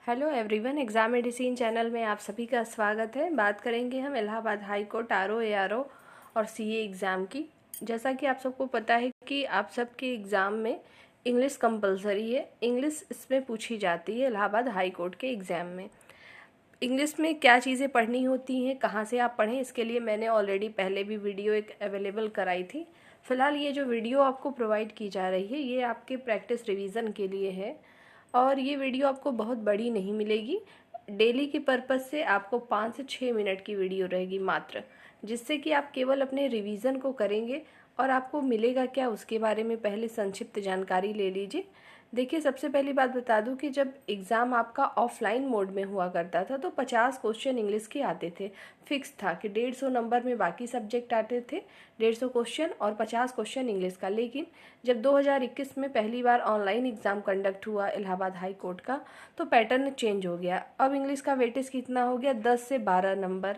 Hello everyone, exam medicine channel में आप सभी का स्वागत है। बात करेंगे हम Allahabad high court RO ARO और सीए एग्ज़ाम की। जैसा कि आप सबको पता है कि आप सबके एग्ज़ाम में इंग्लिश कंपलसरी है। इंग्लिश इसमें पूछी जाती है इलाहाबाद हाई कोर्ट के एग्ज़ाम में। इंग्लिश में क्या चीज़ें पढ़नी होती हैं, कहाँ से आप पढ़ें, इसके लिए मैंने ऑलरेडी पहले भी वीडियो एक अवेलेबल कराई थी। फ़िलहाल ये जो वीडियो आपको प्रोवाइड की जा रही है ये आपके प्रैक्टिस रिवीजन के लिए है और ये वीडियो आपको बहुत बड़ी नहीं मिलेगी। डेली के पर्पज़ से आपको 5 से 6 मिनट की वीडियो रहेगी मात्र, जिससे कि आप केवल अपने रिवीजन को करेंगे। और आपको मिलेगा क्या उसके बारे में पहले संक्षिप्त जानकारी ले लीजिए। देखिए, सबसे पहली बात बता दूं कि जब एग्ज़ाम आपका ऑफलाइन मोड में हुआ करता था तो 50 क्वेश्चन इंग्लिश के आते थे। फिक्स था कि 150 नंबर में बाकी सब्जेक्ट आते थे, 150 क्वेश्चन और 50 क्वेश्चन इंग्लिश का। लेकिन जब 2021 में पहली बार ऑनलाइन एग्ज़ाम कंडक्ट हुआ इलाहाबाद हाई कोर्ट का, तो पैटर्न चेंज हो गया। अब इंग्लिश का वेटेज कितना हो गया, 10 से 12 नंबर,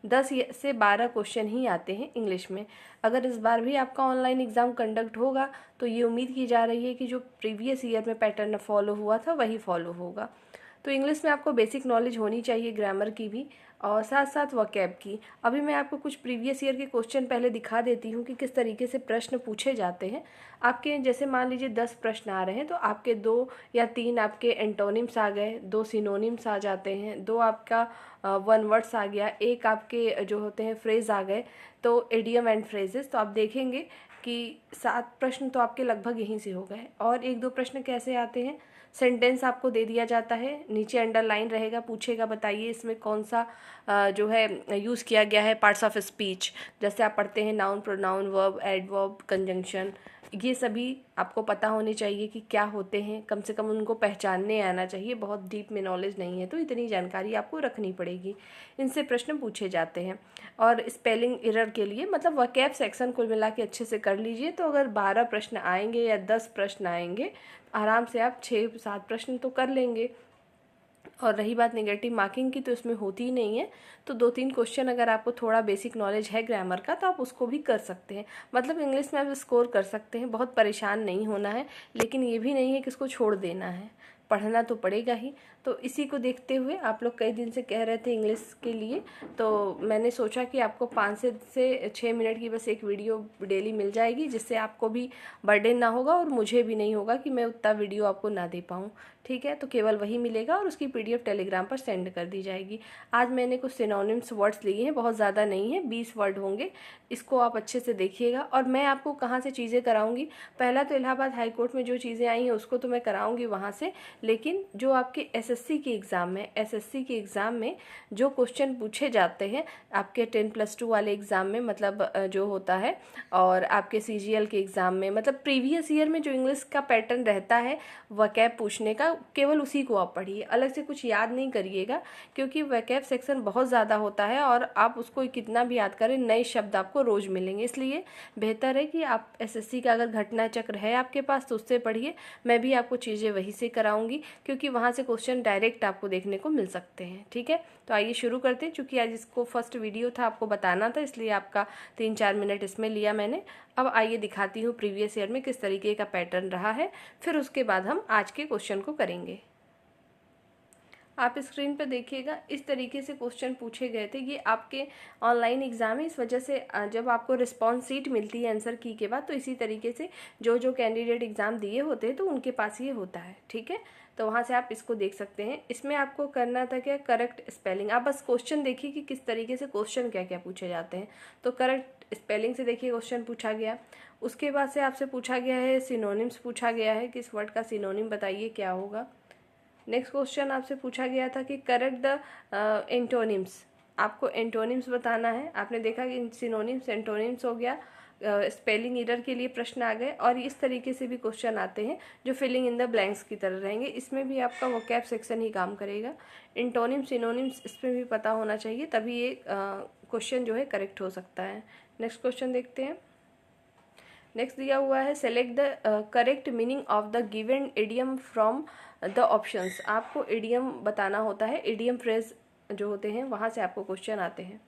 10 से 12 क्वेश्चन ही आते हैं इंग्लिश में। अगर इस बार भी आपका ऑनलाइन एग्ज़ाम कंडक्ट होगा तो ये उम्मीद की जा रही है कि जो प्रीवियस ईयर में पैटर्न फॉलो हुआ था वही फॉलो होगा। तो इंग्लिश में आपको बेसिक नॉलेज होनी चाहिए, ग्रामर की भी और साथ साथ वोकैब की। अभी मैं आपको कुछ प्रीवियस ईयर के क्वेश्चन पहले दिखा देती हूँ कि किस तरीके से प्रश्न पूछे जाते हैं। आपके जैसे मान लीजिए 10 प्रश्न आ रहे हैं तो आपके 2 या 3 आपके एंटोनिम्स आ गए, 2 सिनोनिम्स आ जाते हैं, 2 आपका वन वर्ड्स आ गया, एक आपके जो होते हैं फ्रेज आ गए, तो एडियम एंड फ्रेजेस। तो आप देखेंगे कि 7 प्रश्न तो आपके लगभग यहीं से हो गए। और 1-2 प्रश्न कैसे आते हैं, सेंटेंस आपको दे दिया जाता है, नीचे अंडरलाइन रहेगा, पूछेगा बताइए इसमें कौन सा जो है यूज़ किया गया है पार्ट्स ऑफ स्पीच। जैसे आप पढ़ते हैं noun, pronoun, verb, adverb, conjunction, ये सभी आपको पता होने चाहिए कि क्या होते हैं, कम से कम उनको पहचानने आना चाहिए। बहुत डीप में नॉलेज नहीं है तो इतनी जानकारी आपको रखनी पड़ेगी। इनसे प्रश्न पूछे जाते हैं। और स्पेलिंग एरर के लिए मतलब वोकैब सेक्शन कुल मिला के अच्छे से कर लीजिए। तो अगर 12 प्रश्न आएंगे या 10 प्रश्न आएंगे, आराम से आप 6-7 प्रश्न तो कर लेंगे। और रही बात नेगेटिव मार्किंग की, तो इसमें होती ही नहीं है। तो 2-3 क्वेश्चन अगर आपको थोड़ा बेसिक नॉलेज है ग्रामर का तो आप उसको भी कर सकते हैं। मतलब इंग्लिश में आप स्कोर कर सकते हैं, बहुत परेशान नहीं होना है। लेकिन ये भी नहीं है कि इसको छोड़ देना है, पढ़ना तो पड़ेगा ही। तो इसी को देखते हुए आप लोग कई दिन से कह रहे थे इंग्लिश के लिए, तो मैंने सोचा कि आपको 5 से 6 मिनट की बस एक वीडियो डेली मिल जाएगी, जिससे आपको भी बर्डन ना होगा और मुझे भी नहीं होगा कि मैं उतना वीडियो आपको ना दे पाऊँ। ठीक है, तो केवल वही मिलेगा और उसकी पीडीएफ टेलीग्राम पर सेंड कर दी जाएगी। आज मैंने कुछ सिनोनिम्स वर्ड्स लिए हैं, बहुत ज़्यादा नहीं है, 20 वर्ड होंगे। इसको आप अच्छे से देखिएगा। और मैं आपको कहाँ से चीज़ें कराऊंगी, पहला तो इलाहाबाद हाई कोर्ट में जो चीज़ें आई हैं उसको तो मैं कराऊंगी वहाँ से। लेकिन जो आपके एसएससी के एग्ज़ाम में, एसएससी के एग्ज़ाम में जो क्वेश्चन पूछे जाते हैं आपके 10+2 वाले एग्ज़ाम में, मतलब जो होता है, और आपके सीजीएल के एग्ज़ाम में, मतलब प्रीवियस ईयर में जो इंग्लिश का पैटर्न रहता है वोकैब पूछने का, केवल उसी को आप पढ़िए, अलग से कुछ याद नहीं करिएगा। क्योंकि वोकैब सेक्शन बहुत ज़्यादा होता है और आप उसको कितना भी याद करें, नए शब्द आपको रोज़ मिलेंगे। इसलिए बेहतर है कि आप एसएससी का अगर घटना चक्र है आपके पास तो उससे पढ़िए। मैं भी आपको चीज़ें वहीं से कराऊंगी क्योंकि वहाँ से क्वेश्चन डायरेक्ट आपको देखने को मिल सकते हैं। ठीक है, तो आइए शुरू करते हैं। चूँकि आज इसको फर्स्ट वीडियो था, आपको बताना था, इसलिए आपका 3-4 मिनट इसमें लिया मैंने। अब आइए दिखाती हूँ प्रीवियस ईयर में किस तरीके का पैटर्न रहा है, फिर उसके बाद हम आज के क्वेश्चन को करेंगे। आप स्क्रीन पर देखिएगा, इस तरीके से क्वेश्चन पूछे गए थे। ये आपके ऑनलाइन एग्ज़ाम है, इस वजह से जब आपको रिस्पॉन्स शीट मिलती है आंसर की के बाद, तो इसी तरीके से जो जो कैंडिडेट एग्ज़ाम दिए होते हैं तो उनके पास ये होता है। ठीक है, तो वहाँ से आप इसको देख सकते हैं। इसमें आपको करना था क्या, करेक्ट स्पेलिंग। आप बस क्वेश्चन देखिए कि किस तरीके से क्वेश्चन क्या क्या पूछे जाते हैं। तो करेक्ट स्पेलिंग से देखिए क्वेश्चन पूछा गया। उसके बाद से आपसे पूछा गया है सिनोनिम्स, पूछा गया है कि इस वर्ड का सिनोनिम बताइए क्या होगा। नेक्स्ट क्वेश्चन आपसे पूछा गया था कि करेक्ट द एंटोनिम्स, आपको एंटोनिम्स बताना है। आपने देखा कि सिनोनिम्स एंटोनिम्स हो गया। स्पेलिंग एरर के लिए प्रश्न आ गए। और इस तरीके से भी क्वेश्चन आते हैं जो फिलिंग इन द ब्लैंक्स की तरह रहेंगे। इसमें भी आपका वोकैब सेक्शन ही काम करेगा। एंटोनिम्स सिनोनिम्स इसमें भी पता होना चाहिए, तभी ये क्वेश्चन जो है करेक्ट हो सकता है। नेक्स्ट क्वेश्चन देखते हैं। नेक्स्ट दिया हुआ है select the correct meaning of the given idiom from the options. आपको इडियम बताना होता है, इडियम फ्रेज जो होते हैं वहाँ से आपको क्वेश्चन आते हैं।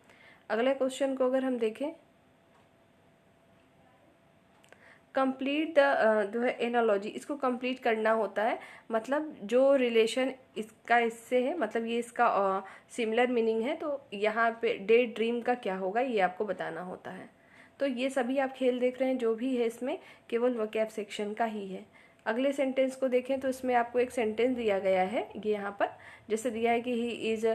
अगले क्वेश्चन को अगर हम देखें, कंप्लीट द जो है एनालॉजी, इसको कंप्लीट करना होता है, मतलब जो रिलेशन इसका इससे है, मतलब ये इसका सिमिलर मीनिंग है, तो यहाँ पे डे ड्रीम का क्या होगा ये आपको बताना होता है। तो ये सभी आप खेल देख रहे हैं, जो भी है इसमें केवल वोकैब सेक्शन का ही है। अगले सेंटेंस को देखें तो इसमें आपको एक सेंटेंस दिया गया है, ये यहाँ पर जैसे दिया है कि he is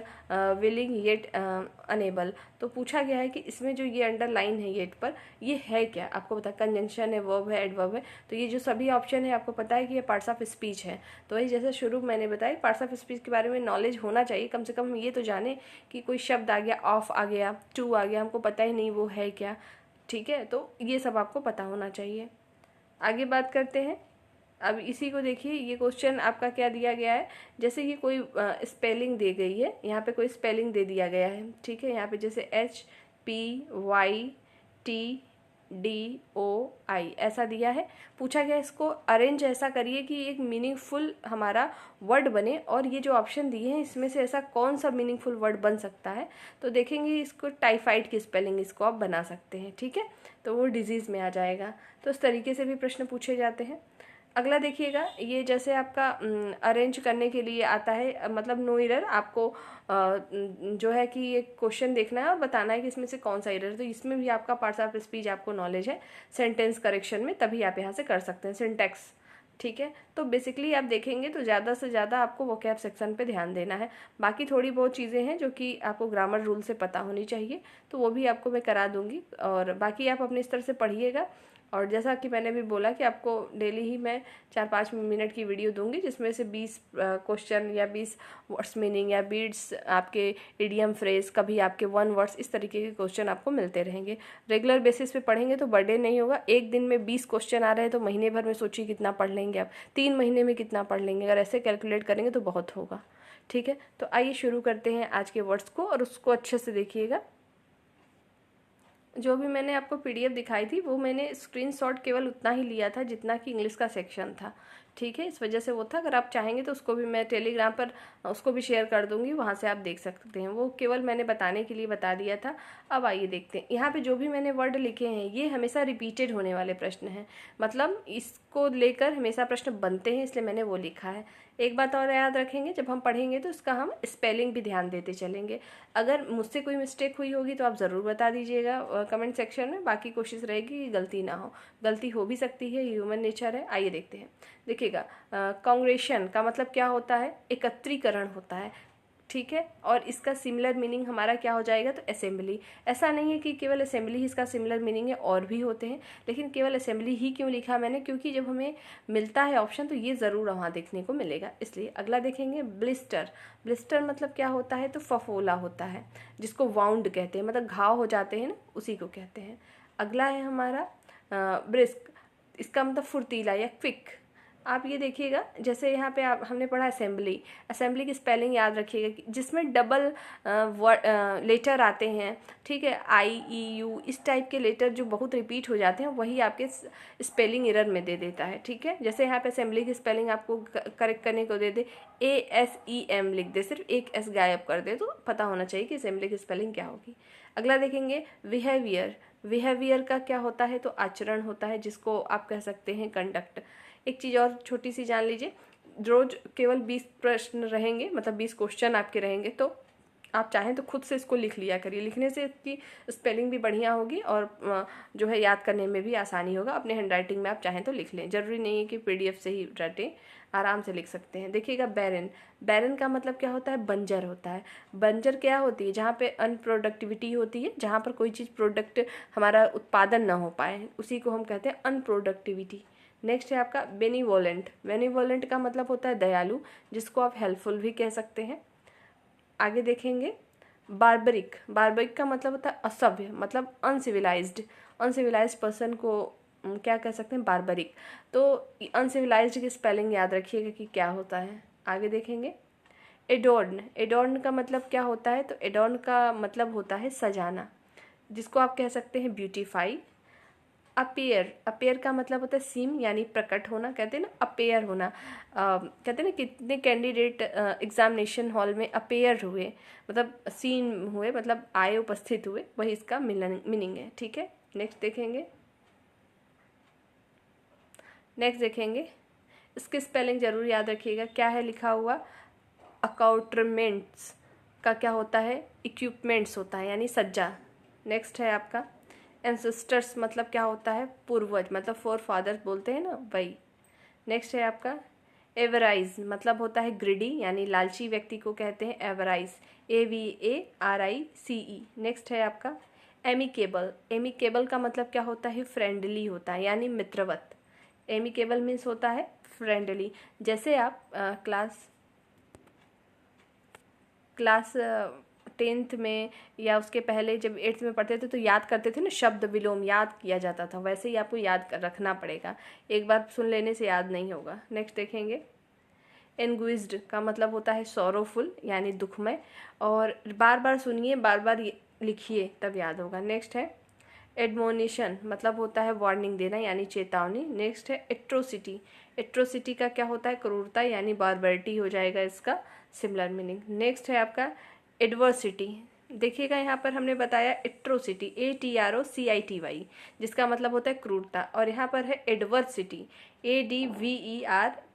willing yet unable. तो पूछा गया है कि इसमें जो ये अंडरलाइन है येट पर, ये है क्या, आपको पता कंजंक्शन है, वर्ब है, एडवर्ब है। तो ये जो सभी ऑप्शन है आपको पता है कि ये पार्ट्स ऑफ स्पीच है। तो वही जैसे शुरू मैंने बताया, पार्ट्स ऑफ स्पीच के बारे में नॉलेज होना चाहिए, कम से कम ये तो जाने कि कोई शब्द आ गया, ऑफ आ गया, टू आ गया, हमको पता ही नहीं वो है क्या, ठीक है। तो ये सब आपको पता होना चाहिए। आगे बात करते हैं। अब इसी को देखिए, ये क्वेश्चन आपका क्या दिया गया है, जैसे कि कोई स्पेलिंग दे गई है, यहाँ पे कोई स्पेलिंग दे दिया गया है, ठीक है। यहाँ पे जैसे HPYTDOI ऐसा दिया है। पूछा गया इसको अरेंज ऐसा करिए कि एक मीनिंगफुल हमारा वर्ड बने, और ये जो ऑप्शन दिए हैं इसमें से ऐसा कौन सा मीनिंगफुल वर्ड बन सकता है। तो देखेंगे इसको टाइफाइड की स्पेलिंग इसको आप बना सकते हैं, ठीक है, तो वो डिजीज़ में आ जाएगा। तो इस तरीके से भी प्रश्न पूछे जाते हैं। अगला देखिएगा, ये जैसे आपका अरेंज करने के लिए आता है, मतलब नो एरर, आपको जो है कि ये क्वेश्चन देखना है और बताना है कि इसमें से कौन सा एरर है। तो इसमें भी आपका पार्ट्स ऑफ स्पीच आपको नॉलेज है सेंटेंस करेक्शन में, तभी आप यहाँ से कर सकते हैं सिंटैक्स, ठीक है। तो बेसिकली आप देखेंगे तो ज़्यादा से ज़्यादा आपको वोकैब सेक्शन पे ध्यान देना है। बाकी थोड़ी बहुत चीज़ें हैं जो कि आपको ग्रामर रूल से पता होनी चाहिए, तो वो भी आपको मैं करा दूंगी, और बाकी आप अपने स्तर से पढ़िएगा। और जैसा कि मैंने भी बोला कि आपको डेली ही मैं 4-5 मिनट की वीडियो दूंगी, जिसमें से 20 क्वेश्चन या 20 वर्ड्स मीनिंग या बीड्स, आपके इडियम फ्रेज, कभी आपके 1 वर्ड्स, इस तरीके के क्वेश्चन आपको मिलते रहेंगे। रेगुलर बेसिस पे पढ़ेंगे तो बर्डन नहीं होगा। एक दिन में 20 क्वेश्चन आ रहे हैं तो महीने भर में सोचिए कितना पढ़ लेंगे आप, 3 महीने में कितना पढ़ लेंगे, अगर ऐसे कैलकुलेट करेंगे तो बहुत होगा, ठीक है। तो आइए शुरू करते हैं आज के वर्ड्स को, और उसको अच्छे से देखिएगा। जो भी मैंने आपको पीडीएफ दिखाई थी वो मैंने स्क्रीनशॉट केवल उतना ही लिया था जितना कि इंग्लिश का सेक्शन था, ठीक है, इस वजह से वो था। अगर आप चाहेंगे तो उसको भी मैं टेलीग्राम पर उसको भी शेयर कर दूंगी, वहाँ से आप देख सकते हैं। वो केवल मैंने बताने के लिए बता दिया था। अब आइए देखते हैं, यहाँ पे जो भी मैंने वर्ड लिखे हैं ये हमेशा रिपीटेड होने वाले प्रश्न हैं, मतलब इसको लेकर हमेशा प्रश्न बनते हैं, इसलिए मैंने वो लिखा है। एक बात और याद रखेंगे, जब हम पढ़ेंगे तो इसका हम स्पेलिंग भी ध्यान देते चलेंगे। अगर मुझसे कोई मिस्टेक हुई होगी तो आप ज़रूर बता दीजिएगा कमेंट सेक्शन में, बाकी कोशिश रहेगी कि गलती ना हो। गलती हो भी सकती है, ह्यूमन नेचर है। आइए देखते हैं। देखिएगा, कांग्रेशन का मतलब क्या होता है, एकत्रीकरण होता है, ठीक है। और इसका सिमिलर मीनिंग हमारा क्या हो जाएगा, तो असेंबली। ऐसा नहीं है कि केवल असेंबली ही इसका सिमिलर मीनिंग है, और भी होते हैं, लेकिन केवल असेंबली ही क्यों लिखा मैंने, क्योंकि जब हमें मिलता है ऑप्शन तो ये ज़रूर वहाँ देखने को मिलेगा, इसलिए। अगला देखेंगे, ब्लिस्टर। ब्लिस्टर मतलब क्या होता है, तो फफोला होता है, जिसको वाउंड कहते हैं, मतलब घाव हो जाते हैं ना, उसी को कहते हैं। अगला है हमारा ब्रिस्क, इसका मतलब फुर्तीला या क्विक। आप ये देखिएगा, जैसे यहाँ पे आप हमने पढ़ा असेंबली, असेंबली की स्पेलिंग याद रखिएगा, जिसमें डबल लेटर आते हैं, ठीक है, IEU, इस टाइप के लेटर जो बहुत रिपीट हो जाते हैं वही आपके स्पेलिंग एरर में दे देता है, ठीक है। जैसे यहाँ पे असेंबली की स्पेलिंग आपको करेक्ट करने को दे दे, ASEM लिख दे, सिर्फ एक S गायब कर दे, तो पता होना चाहिए कि असेंबली की स्पेलिंग क्या होगी। अगला देखेंगे, बिहेवियर। बिहेवियर का क्या होता है, तो आचरण होता है, जिसको आप कह सकते हैं कंडक्ट। एक चीज़ और छोटी सी जान लीजिए, रोज केवल 20 प्रश्न रहेंगे, मतलब 20 क्वेश्चन आपके रहेंगे, तो आप चाहें तो खुद से इसको लिख लिया करिए। लिखने से इसकी स्पेलिंग भी बढ़िया होगी और जो है याद करने में भी आसानी होगा। अपने हैंडराइटिंग में आप चाहें तो लिख लें, ज़रूरी नहीं है कि PDF से ही रटें, आराम से लिख सकते हैं। देखिएगा, बैरन। बैरन का मतलब क्या होता है, बंजर होता है। बंजर क्या होती है, जहाँ पे अनप्रोडक्टिविटी होती है, जहाँ पर कोई चीज़ प्रोडक्ट हमारा उत्पादन ना हो पाए, उसी को हम कहते हैं अनप्रोडक्टिविटी। नेक्स्ट है आपका बेनीवोलेंट। बेनीवोलेंट का मतलब होता है दयालु, जिसको आप हेल्पफुल भी कह सकते हैं। आगे देखेंगे, बार्बरिक। बार्बरिक का मतलब होता है असभ्य, मतलब अनसिविलाइज्ड। अनसिविलाइज्ड पर्सन को क्या कह सकते हैं, बार्बरिक। तो अनसिविलाइज्ड की स्पेलिंग याद रखिएगा कि क्या होता है। आगे देखेंगे, एडोर्न। एडोर्न का मतलब क्या होता है, तो एडोर्न का मतलब होता है सजाना, जिसको आप कह सकते हैं ब्यूटीफाई। अपेयर। अपेयर का मतलब होता है सीम, यानी प्रकट होना, कहते हैं ना अपेयर होना। कहते हैं ना कितने कैंडिडेट एग्जामिनेशन हॉल में अपेयर हुए, मतलब सीन हुए, मतलब आए, उपस्थित हुए, वही इसका मीनिंग है, ठीक है। नेक्स्ट देखेंगे, नेक्स्ट देखेंगे, इसकी स्पेलिंग जरूर याद रखिएगा। क्या है लिखा हुआ, अकाउंटमेंट्स का क्या होता है, इक्विपमेंट्स होता है यानी सज्जा। नेक्स्ट है आपका एंसेस्टर्स, मतलब क्या होता है, पूर्वज, मतलब फोर फादर्स बोलते हैं ना, वही। नेक्स्ट है आपका एवराइज, मतलब होता है ग्रिडी यानी लालची व्यक्ति को कहते हैं एवराइज, AVARICE। नेक्स्ट है आपका एमिकेबल, एमिकेबल का मतलब क्या होता है, फ्रेंडली होता है यानी मित्रवत। एमिकेबल मीन्स होता है फ्रेंडली। जैसे आप क्लास 10th में या उसके पहले जब 8th में पढ़ते थे तो याद करते थे ना, शब्द विलोम याद किया जाता था, वैसे ही आपको रखना पड़ेगा, एक बार सुन लेने से याद नहीं होगा। नेक्स्ट देखेंगे एनगुइज्ड का मतलब होता है सॉरोफुल यानी दुखमय, और बार बार सुनिए, बार बार लिखिए, तब याद होगा। नेक्स्ट है एडमोनिशन, मतलब होता है वार्निंग देना यानी चेतावनी। नेक्स्ट है एट्रोसिटी, एट्रोसिटी का क्या होता है, क्रूरता यानी बारबरिटी हो जाएगा इसका सिमिलर मीनिंग। नेक्स्ट है आपका एडवर्सिटी, देखिएगा यहाँ पर हमने बताया एट्रोसिटी, ATROCITY, जिसका मतलब होता है क्रूरता, और यहाँ पर है एडवर्सिटी, ADVERSITY,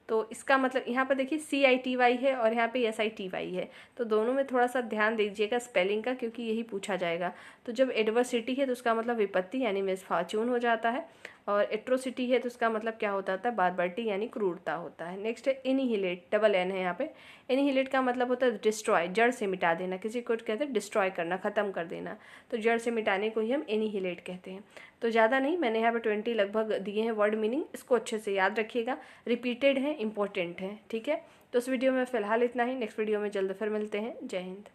तो इसका मतलब यहाँ पर देखिए CITY है और यहाँ पे SITY है, तो दोनों में थोड़ा सा ध्यान दीजिएगा स्पेलिंग का, क्योंकि यही पूछा जाएगा। तो जब एडवर्सिटी है तो उसका मतलब विपत्ति यानी मिसफॉर्च्यून हो जाता है, और एट्रोसिटी है तो उसका मतलब क्या होता है, बारबरिटी यानी क्रूरता होता है। नेक्स्ट है एनिहिलेट, डबल N है यहाँ पे। एनिहिलेट का मतलब होता है डिस्ट्रॉय, जड़ से मिटा देना, किसी को कहते हैं डिस्ट्रॉय करना, ख़त्म कर देना, तो जड़ से मिटाने को ही हम एनिहिलेट कहते हैं। तो ज़्यादा नहीं, मैंने यहाँ पे 20 लगभग दिए हैं वर्ड मीनिंग, इसको अच्छे से याद रखिएगा, रिपीटेड है, इंपॉर्टेंट है, ठीक है। तो इस वीडियो में फ़िलहाल इतना ही, नेक्स्ट वीडियो में जल्द फिर मिलते हैं। जय हिंद।